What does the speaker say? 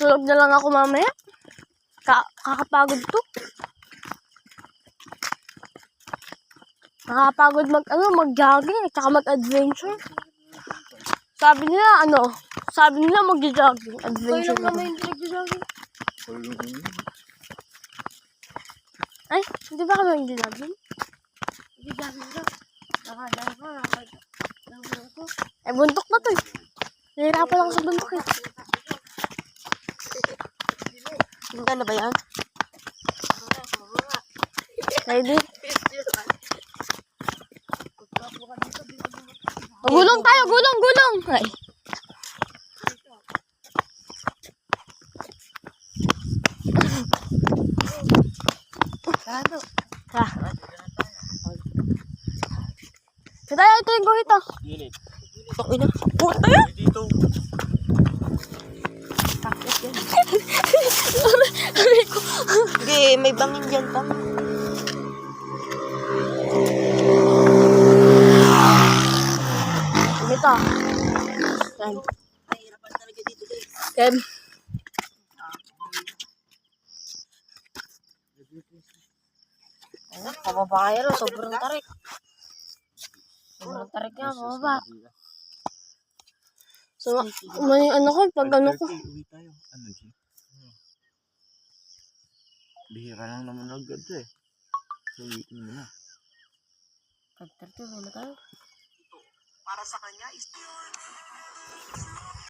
Tutulog na lang ako mamaya. Kakapagod to. Nakakapagod mag-jogging at saka mag-adventure. Sabi nila mag-jogging, adventure. Kailan naman hindi nag-jogging? Ay, hindi ba kami mag-jogging? Mag-jogging ka. Nakadaan ka, buntok na to eh. Nahirapan ako sa buntok eh. Hintay na ba yan? Ready? Gulong tayo, gulong! Ay. Tayo, ito yung guhito. Tok ina. Huwag tayo. Dito. Takot yan. Hindi, may bangin dyan pa. Ito. Yan. Kem. Pababa kayo, sobrang tarik. Sobrang tarik nga, pababa. So, may ko, pag ko. Uwi tayo. Ano, G? Bihira lang naman agad eh. So, uwitin mo na. Pag 30, uwi na tayo. Para sa kanya is